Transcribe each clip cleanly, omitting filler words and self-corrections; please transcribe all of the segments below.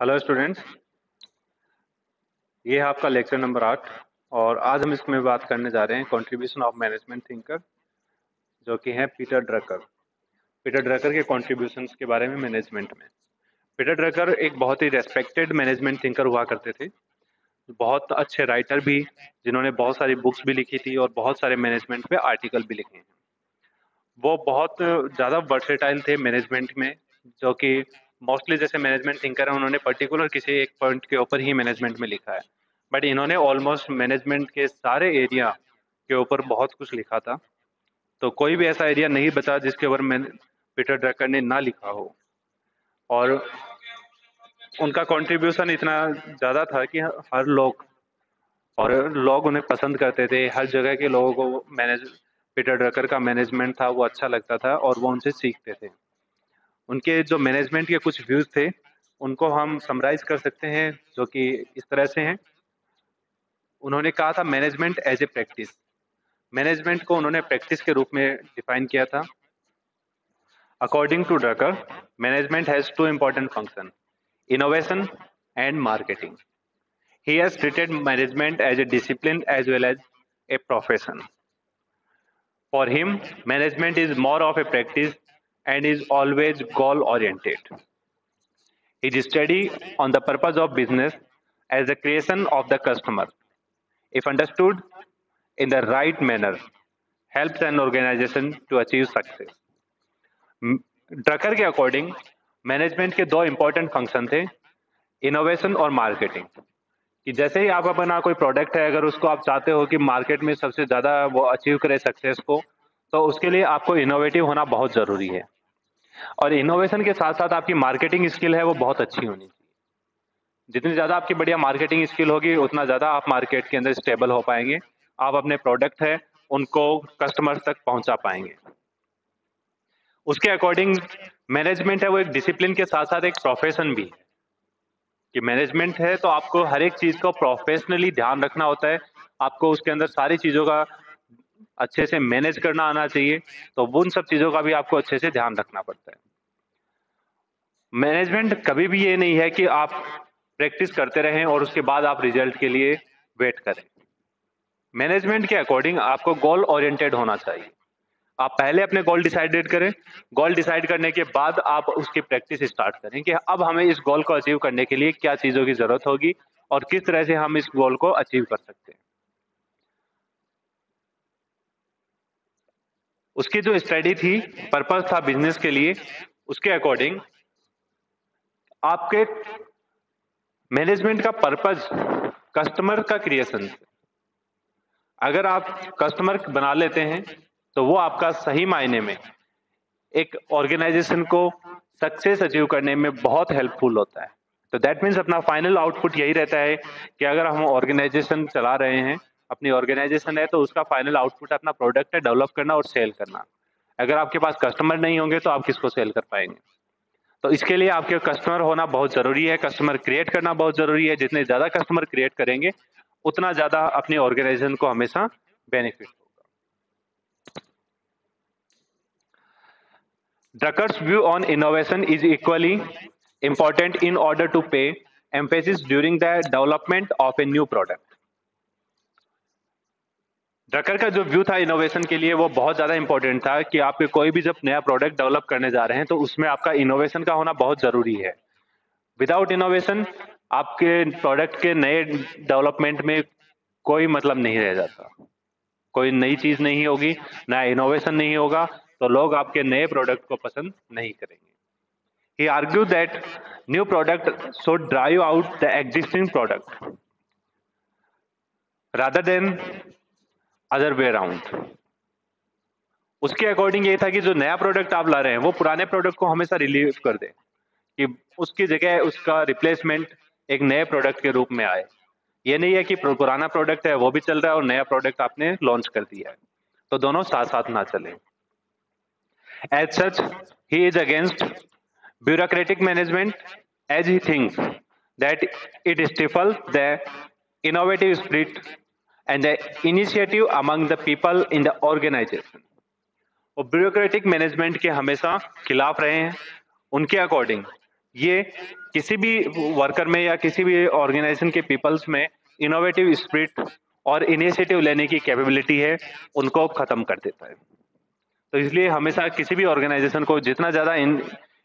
Hello students, ये है आपका लेक्चर नंबर 8 और आज हम इसमें बात करने जा रहे हैं कंट्रीब्यूशन ऑफ मैनेजमेंट थिंकर, जो कि है पीटर ड्रकर। पीटर ड्रकर के कंट्रीब्यूशंस के बारे में मैनेजमेंट में। पीटर ड्रकर एक बहुत ही रेस्पेक्टेड मैनेजमेंट थिंकर हुआ करते थे, बहुत अच्छे राइटर भी, जिन्होंने बहुत सारी बुक्स भी लिखी थी और बहुत सारे मैनेजमेंट पे आर्टिकल भी लिखे हैं। वो बहुत ज़्यादा वर्सेटाइल थे मैनेजमेंट में, जो कि मोस्टली जैसे मैनेजमेंट थिंकर है उन्होंने पर्टिकुलर किसी एक पॉइंट के ऊपर ही मैनेजमेंट में लिखा है, बट इन्होंने ऑलमोस्ट मैनेजमेंट के सारे एरिया के ऊपर बहुत कुछ लिखा था। तो कोई भी ऐसा एरिया नहीं बचा जिसके ऊपर पीटर ड्रकर ने ना लिखा हो, और उनका कंट्रीब्यूशन इतना ज़्यादा था कि हर लोग उन्हें पसंद करते थे। हर जगह के लोगों को पीटर ड्रकर का मैनेजमेंट था वो अच्छा लगता था और वो उनसे सीखते थे। उनके जो मैनेजमेंट के कुछ व्यूज थे उनको हम समराइज कर सकते हैं, जो कि इस तरह से हैं। उन्होंने कहा था management as a practice. Management को उन्होंने प्रैक्टिस के रूप में डिफाइन किया था। According to Drucker, management has two important function, innovation and marketing. He has treated management as a discipline as well as a profession. For him, management is more of a practice and is always goal oriented. His study on the purpose of business as the creation of the customer, if understood in the right manner, helps an organization to achieve success. Drucker के according management के दो important function थे, innovation और marketing. कि जैसे ही आप अपना कोई प्रोडक्ट है, अगर उसको आप चाहते हो कि मार्केट में सबसे ज़्यादा वो अचीव करे सक्सेस को, तो उसके लिए आपको इनोवेटिव होना बहुत ज़रूरी है। और इनोवेशन के साथ साथ आपकी मार्केटिंग स्किल है वो बहुत अच्छी होनी चाहिए। जितनी ज़्यादा आपकी बढ़िया मार्केटिंग स्किल होगी उतना ज़्यादा आप मार्केट के अंदर स्टेबल हो पाएंगे, आप अपने प्रोडक्ट है उनको कस्टमर तक पहुंचा पाएंगे। उसके अकॉर्डिंग मैनेजमेंट है वो एक डिसिप्लिन के साथ साथ एक प्रोफेशन भी है। कि मैनेजमेंट है तो आपको हर एक चीज को प्रोफेशनली ध्यान रखना होता है, आपको उसके अंदर सारी चीजों का अच्छे से मैनेज करना आना चाहिए, तो उन सब चीजों का भी आपको अच्छे से ध्यान रखना पड़ता है। मैनेजमेंट कभी भी ये नहीं है कि आप प्रैक्टिस करते रहें और उसके बाद आप रिजल्ट के लिए वेट करें। मैनेजमेंट के अकॉर्डिंग आपको गोल ओरिएंटेड होना चाहिए। आप पहले अपने गोल डिसाइडेड करें, गोल डिसाइड करने के बाद आप उसकी प्रैक्टिस स्टार्ट करें कि अब हमें इस गोल को अचीव करने के लिए क्या चीजों की जरूरत होगी और किस तरह से हम इस गोल को अचीव कर सकते हैं। उसकी जो स्टडी थी, पर्पस था बिजनेस के लिए, उसके अकॉर्डिंग आपके मैनेजमेंट का पर्पस कस्टमर का क्रिएशन। अगर आप कस्टमर बना लेते हैं तो वो आपका सही मायने में एक ऑर्गेनाइजेशन को सक्सेस अचीव करने में बहुत हेल्पफुल होता है। तो दैट मीन्स अपना फाइनल आउटपुट यही रहता है कि अगर हम ऑर्गेनाइजेशन चला रहे हैं, अपनी ऑर्गेनाइजेशन है, तो उसका फाइनल आउटपुट अपना प्रोडक्ट है डेवलप करना और सेल करना। अगर आपके पास कस्टमर नहीं होंगे तो आप किसको सेल कर पाएंगे? तो इसके लिए आपके कस्टमर होना बहुत जरूरी है, कस्टमर क्रिएट करना बहुत जरूरी है। जितने ज्यादा कस्टमर क्रिएट करेंगे उतना ज्यादा अपनी ऑर्गेनाइजेशन को हमेशा बेनिफिट होगा। Drucker's view on innovation is equally important in order to pay emphasis during the development of a new product. Drucker का जो व्यू था इनोवेशन के लिए वो बहुत ज्यादा इंपॉर्टेंट था कि आपके कोई भी जब नया प्रोडक्ट डेवलप करने जा रहे हैं तो उसमें आपका इनोवेशन का होना बहुत जरूरी है। विदाउट इनोवेशन आपके प्रोडक्ट के नए डेवलपमेंट में कोई मतलब नहीं रह जाता, कोई नई चीज नहीं होगी, नया इनोवेशन नहीं होगा, तो लोग आपके नए प्रोडक्ट को पसंद नहीं करेंगे। He argued that new product should drive out the existing product rather than other way around. उसके अकॉर्डिंग ये था कि जो नया प्रोडक्ट आप ला रहे हैं वो पुराने प्रोडक्ट को हमेशा रिलीव कर दे, कि उसकी जगह उसका रिप्लेसमेंट एक नए प्रोडक्ट के रूप में आए। ये नहीं है कि पुराना प्रोडक्ट है वो भी चल रहा है और नया प्रोडक्ट आपने लॉन्च कर दिया है, तो दोनों साथ साथ ना चले। As such, he is against bureaucratic management as he thinks that it stifles the innovative spirit and the initiative among the people in the organization. वो ब्यूरोक्रेटिक मैनेजमेंट के हमेशा खिलाफ रहे हैं। उनके अकॉर्डिंग ये किसी भी वर्कर में या किसी भी ऑर्गेनाइजेशन के पीपल्स में इनोवेटिव स्पिरिट और इनिशिएटिव लेने की कैपेबिलिटी है, उनको खत्म कर देता है। तो इसलिए हमेशा किसी भी ऑर्गेनाइजेशन को जितना ज़्यादा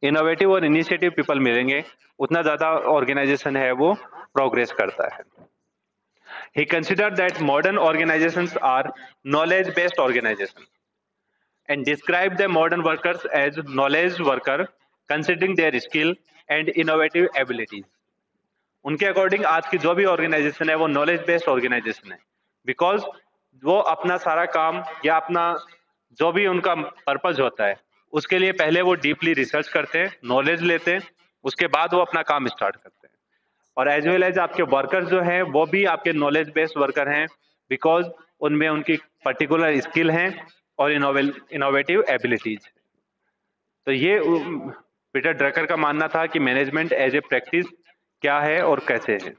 इनोवेटिव और इनिशिएटिव पीपल मिलेंगे, उतना ज़्यादा ऑर्गेनाइजेशन है वो प्रोग्रेस करता है। He considered that modern organizations are knowledge-based organizations and described the modern workers as knowledge worker, considering their skill and innovative abilities. उनके अकॉर्डिंग आज की जो भी ऑर्गेनाइजेशन है वो नॉलेज बेस्ड ऑर्गेनाइजेशन है, बिकॉज वो अपना सारा काम या अपना जो भी उनका पर्पज होता है उसके लिए पहले वो डीपली रिसर्च करते हैं, नॉलेज लेते हैं, उसके बाद वो अपना काम स्टार्ट करते हैं। और एज वेल एज आपके वर्कर्स जो हैं वो भी आपके नॉलेज बेस्ड वर्कर हैं, बिकॉज उनमें उनकी पर्टिकुलर स्किल हैं और इनोवेटिव एबिलिटीज। तो ये पीटर ड्रकर का मानना था कि मैनेजमेंट एज ए प्रैक्टिस क्या है और कैसे है।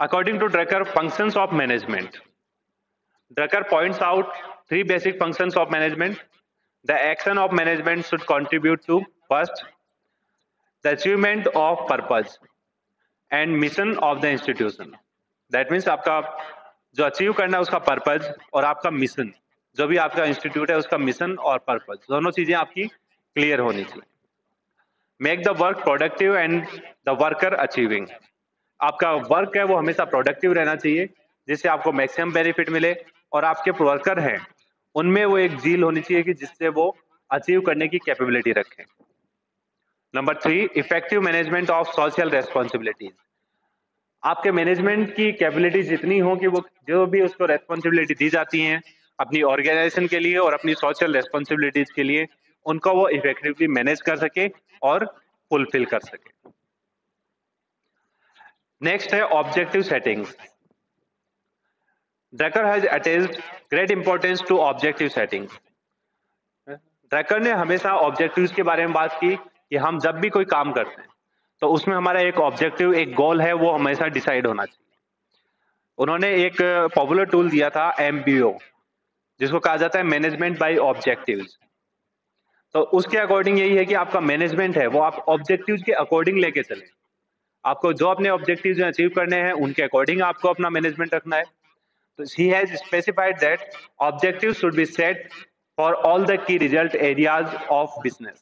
According to Drucker, functions of management, Drucker points out 3 basic functions of management. The action of management should contribute to first the achievement of purpose and mission of the institution. That means आपका जो achieve करना है उसका purpose और आपका mission, जो भी आपका इंस्टीट्यूट है उसका मिशन और पर्पज, दोनों चीजें आपकी क्लियर होनी चाहिए। Make the work productive and the worker achieving, आपका वर्क है वो हमेशा प्रोडक्टिव रहना चाहिए जिससे आपको मैक्सिमम बेनिफिट मिले, और आपके वर्कर हैं उनमें वो एक जील होनी चाहिए कि जिससे वो अचीव करने की कैपेबिलिटी रखें। Number 3, effective management of social responsibilities, आपके मैनेजमेंट की कैपेबिलिटी जितनी हो कि वो जो भी उसको रेस्पॉन्सिबिलिटी दी जाती हैं अपनी ऑर्गेनाइजेशन के लिए और अपनी सोशल रेस्पॉन्सिबिलिटीज के लिए, उनको वो इफेक्टिवली मैनेज कर सके और फुलफिल कर सके। नेक्स्ट है objective settings. Drucker has attached great importance to objective settings. Drucker ने हमेशा ऑब्जेक्टिव्स के बारे में बात की कि हम जब भी कोई काम करते हैं तो उसमें हमारा एक ऑब्जेक्टिव, एक गोल है वो हमेशा डिसाइड होना चाहिए। उन्होंने एक पॉपुलर टूल दिया था MBO, जिसको कहा जाता है मैनेजमेंट बाय ऑब्जेक्टिव्स। तो उसके अकॉर्डिंग यही है कि आपका मैनेजमेंट है वो आप ऑब्जेक्टिव्स के अकॉर्डिंग लेके चले। आपको जो अपने ऑब्जेक्टिव्स अचीव करने हैं उनके अकॉर्डिंग आपको अपना मैनेजमेंट रखना है। तो he has specified that objectives should be set for all the key result areas of business.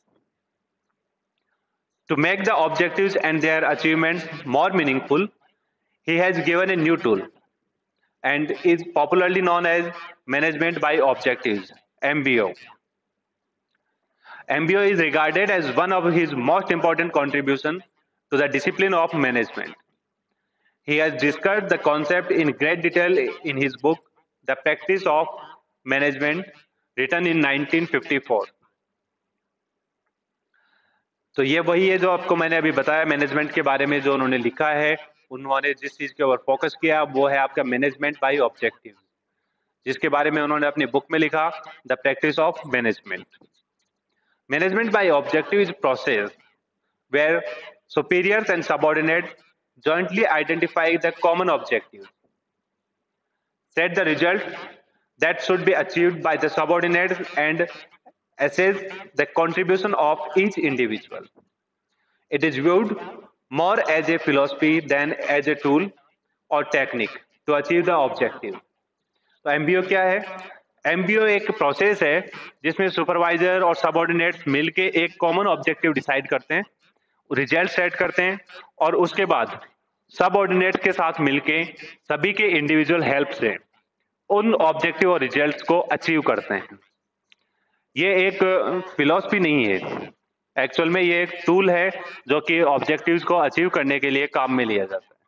To make the objectives and their achievements more meaningful, he has given a new tool and is popularly known as Management by Objectives, MBO. MBO is regarded as one of his most important contributions to the discipline of management. He has discussed the concept in great detail in his book, The Practice of Management, written in 1954. तो ये वही है जो आपको मैंने अभी बताया management के बारे में, जो उन्होंने लिखा है। उन्होंने जिस चीज के ऊपर फोकस किया वो है आपका मैनेजमेंट बाय ऑब्जेक्टिव, जिसके बारे में उन्होंने अपनी बुक में लिखा the practice of management. Management by objective is process where superiors and subordinate jointly identify the common objective, set the result that should be achieved by the subordinates, and assess the contribution of each individual. It is viewed more as a philosophy than as a tool or technique to achieve the objective. तो MBO क्या है? MBO एक process है जिसमें supervisor और subordinates मिलके एक common objective decide करते हैं, रिजल्ट सेट करते हैं, और उसके बाद सबऑर्डिनेट के साथ मिलके सभी के इंडिविजुअल हेल्प से उन ऑब्जेक्टिव और रिजल्ट्स को अचीव करते हैं। ये एक फिलॉसफी नहीं है, एक्चुअल में ये एक टूल है जो कि ऑब्जेक्टिव्स को अचीव करने के लिए काम में लिया जाता है।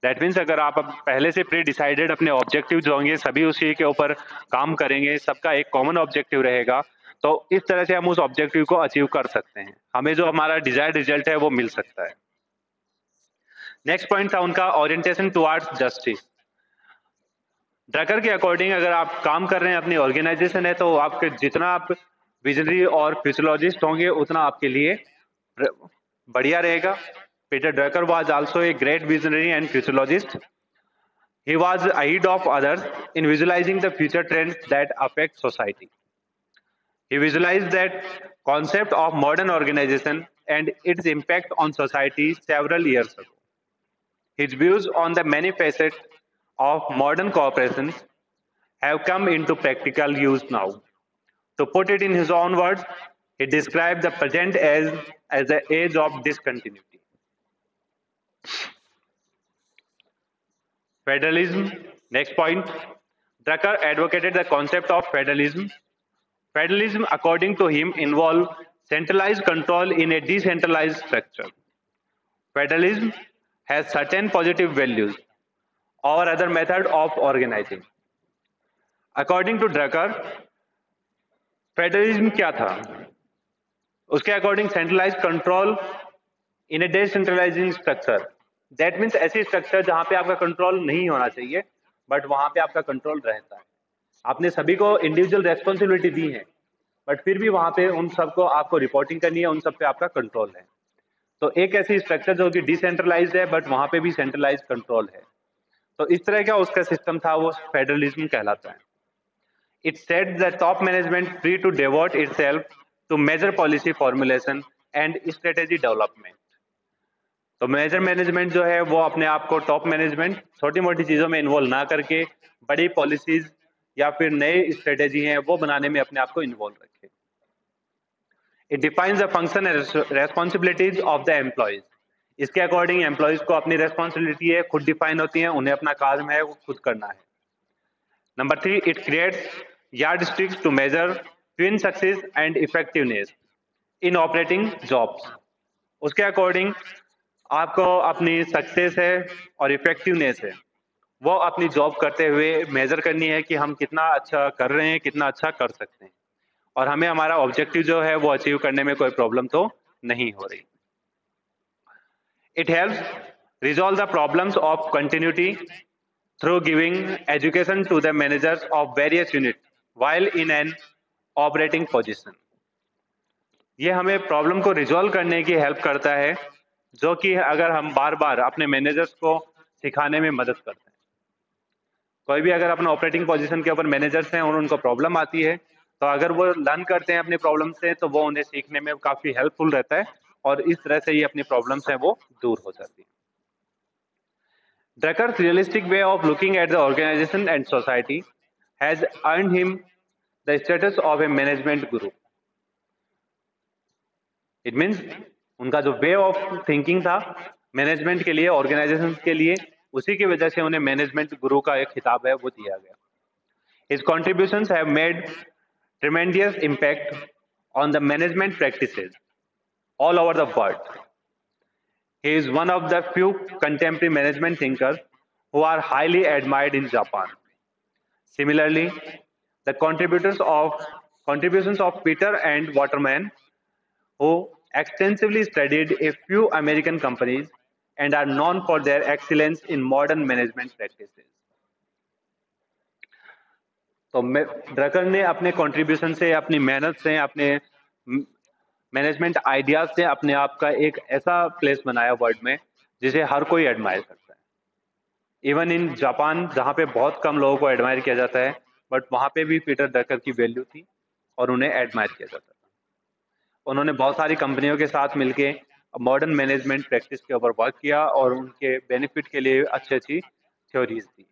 दैट मीन्स अगर आप पहले से प्री डिसाइडेड अपने ऑब्जेक्टिव्स होंगे, सभी उसी के ऊपर काम करेंगे, सबका एक कॉमन ऑब्जेक्टिव रहेगा, तो इस तरह से हम उस ऑब्जेक्टिव को अचीव कर सकते हैं, हमें जो हमारा डिजायर्ड रिजल्ट है वो मिल सकता है। नेक्स्ट पॉइंट था उनका ओरिएंटेशन टुवर्ड्स जस्टिस। ड्रकर के अकॉर्डिंग अगर आप काम कर रहे हैं, अपनी ऑर्गेनाइजेशन है, तो आपके जितना आप विजनरी और फ्यूचरोलॉजिस्ट होंगे उतना आपके लिए बढ़िया रहेगा। Peter Drucker was also a great visionary and futurologist. He was ahead of others in visualizing the future trends that affect society. He visualized that concept of modern organization and its impact on society several years ago. His views on the many facets of modern cooperation have come into practical use now. To put it in his own words, he described the present as the age of discontinuity. Federalism, next point. Drucker advocated the concept of federalism. Federalism, according to him, involved centralized control in a decentralized structure. Federalism has certain positive values or other method of organizing. According to Drucker, federalism क्या था? उसके according centralise control in a decentralising structure, that means ऐसी structure जहां पे आपका control नहीं होना चाहिए बट वहां पे आपका कंट्रोल रहता है. आपने सभी को इंडिविजुअल रेस्पॉन्सिबिलिटी दी है बट फिर भी वहां पे उन सबको आपको रिपोर्टिंग करनी है, उन सब पे आपका कंट्रोल है. तो एक ऐसी स्ट्रक्चर जो कि डिसेंट्रलाइज्ड है बट वहां पे भी सेंट्रलाइज कंट्रोल है. तो इस तरह का उसका सिस्टम था, वो फेडरलिज्म कहलाता है. It set the top management free to devote itself to major policy formulation and strategy development. तो मेजर मैनेजमेंट जो है वो अपने आप को टॉप मैनेजमेंट छोटी मोटी चीजों में इन्वॉल्व ना करके बड़ी पॉलिसीज या फिर नई स्ट्रेटेजी हैं वो बनाने में अपने आप को इन्वॉल्व रखे. It defines the function and responsibilities of the employees. इसके अकॉर्डिंग एम्प्लॉयज को अपनी रेस्पॉन्सिबिलिटी है, खुद डिफाइन होती है, उन्हें अपना काम है वो खुद करना है. Number 3, it creates yardsticks to measure twin success and effectiveness in operating jobs. उसके अकॉर्डिंग आपको अपनी सक्सेस है और इफेक्टिवनेस है वो अपनी जॉब करते हुए मेजर करनी है कि हम कितना अच्छा कर रहे हैं, कितना अच्छा कर सकते हैं और हमें हमारा ऑब्जेक्टिव जो है वो अचीव करने में कोई प्रॉब्लम तो नहीं हो रही. It helps resolve the problems of continuity through giving education to the managers of various units while in an operating position. ये हमें प्रॉब्लम को रिजॉल्व करने की हेल्प करता है जो कि अगर हम बार बार अपने मैनेजर्स को सिखाने में मदद करते हैं. कोई भी अगर अपना ऑपरेटिंग पोजीशन के ऊपर मैनेजर्स हैं और उनको प्रॉब्लम आती है तो अगर वो लर्न करते हैं अपनी प्रॉब्लम से तो वो उन्हें सीखने में काफी हेल्पफुल रहता है और इस तरह से ये अपनी प्रॉब्लम्स हैं वो दूर हो जाती है. Drucker's realistic way of looking at the organization and society has earned him the status of a management guru. It means उनका जो वे ऑफ थिंकिंग था मैनेजमेंट के लिए, ऑर्गेनाइजेशन के लिए, उसी की वजह से उन्हें मैनेजमेंट गुरु का एक खिताब है वो दिया गया. His contributions have made tremendous impact on the management practices all over the world. He is one of the few contemporary management thinkers who are highly admired in Japan. Similarly, the contributions of Peter and Waterman, who extensively studied a few American companies and are known for their excellence in modern management practices. तो Drucker ने अपने contribution से, अपनी मेहनत से, अपने management ideas से अपने आप का एक ऐसा प्लेस बनाया वर्ल्ड में जिसे हर कोई एडमायर करता है. इवन इन जापान जहाँ पे बहुत कम लोगों को एडमायर किया जाता है बट वहाँ पे भी पीटर ड्रकर की वैल्यू थी और उन्हें एडमायर किया जाता था. उन्होंने बहुत सारी कंपनियों के साथ मिलके मॉडर्न मैनेजमेंट प्रैक्टिस के ऊपर वर्क किया और उनके बेनिफिट के लिए अच्छी अच्छी थ्योरीज दी.